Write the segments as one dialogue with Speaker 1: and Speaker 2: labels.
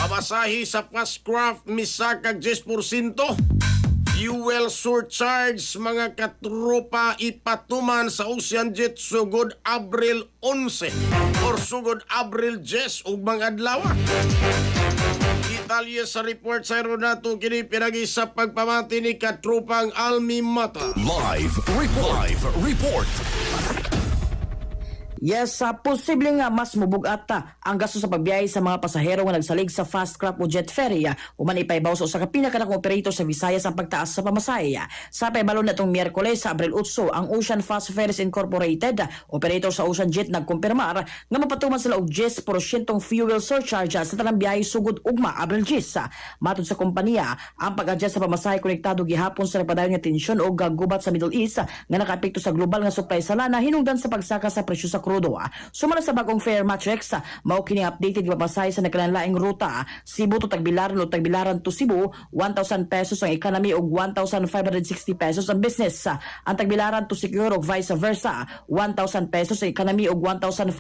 Speaker 1: Pamasahe sa Fastcraft misakag 10%. Fuel surcharge mga katropa ipatuman sa Ocean Jet sugod Abril 11 or sugod Abril 10 ug mga adlaw. Detalye sa report sa Ronato kini pinagi sa pagpamati ni katropang Almi Mata.
Speaker 2: Live report.
Speaker 3: Yes, posible nga mas mubugat ang gasto sa pagbiyahe sa mga pasahero nga nagsalig sa Fastcraft o jet ferry uman ipaibaw sa usa ka pinakadakong operator sa Visayas ang pagtaas sa pamasahe. Sa paibalo na itong Miyerkules sa Abril 8, ang Ocean Fast Ferries Incorporated, operator sa Ocean Jet, nagkumpirmar nga mapatuman sila og 10% fuel surcharge sa tanang biyahe sugod ugma Abril 10. Matod sa kompanya, ang pag-adjust sa pamasahe konektado gihapon sa nagpadayon nga tensyon o gubat sa Middle East nga nakaapekto sa global nga supply sa lana hinungdan sa pagsaka sa presyo sa crudo. Sumala sa bagong fare matrix, mao kini updated nga pasahe sa nagkanlaing ruta. Cebu to Tagbilaran o Tagbilaran to Cebu, 1,000 pesos ang economy ug 1,560 pesos ang business. Ang Tagbilaran to Secure ug vice versa, 1,000 pesos ang economy ug 1,560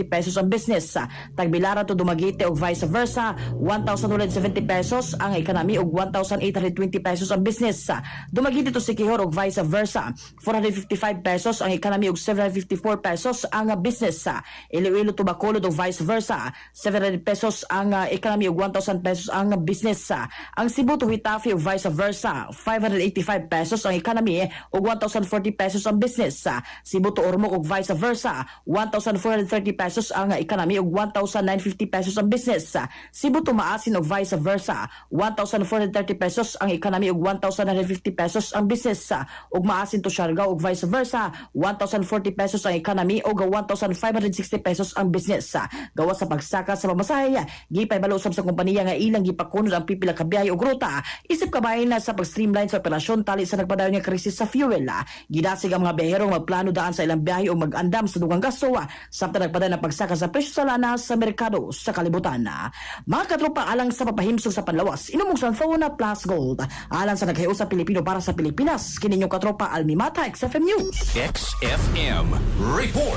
Speaker 3: pesos ang business. Tagbilaran to Dumaguete ug vice versa, 1,170 pesos ang economy ug 1,820 pesos ang business. Dumaguete to Siquijor ug vice versa, 455 pesos ang economy ug 754 pesos ang business. Iloilo to Bacolod o vice versa, 700 pesos ang economy ug 1,000 pesos ang business. Ang Cebu to Hitafe ug vice versa, 585 pesos ang economy ug 1,040 pesos ang business. Cebu to Ormoc ug vice versa, 1,430 pesos ang economy ug 1,950 pesos ang business. Cebu to Maasin ug vice versa, 1,430 pesos ang economy ug 1,950 pesos ang business. Ug Maasin to Siargao ug vice versa, 1,040 pesos ang economy ug 1,560 pesos ang business. Gawas sa pagsaka sa pamasahe, gipay balusab sa kompanya nga ilang gipakunod ang pipila ka biyahe ug ruta isip kabahin na sa pag-streamline sa operasyon tali sa nagpadayon nga krisis sa fuel. Gidasig ang mga biyahero magplano daan sa ilang biyahe o mag-andam sa dugang gasto samtang nagpadayon ang pagsaka sa presyo sa lana sa merkado sa kalibutan. Mga katropa, alang sa papahimsog sa panlawas, inumong Sanfona Plus Gold alang sa naghayo sa Pilipino para sa Pilipinas. Kini inyong katropa Almi Mata, XFM News.
Speaker 2: XFM report.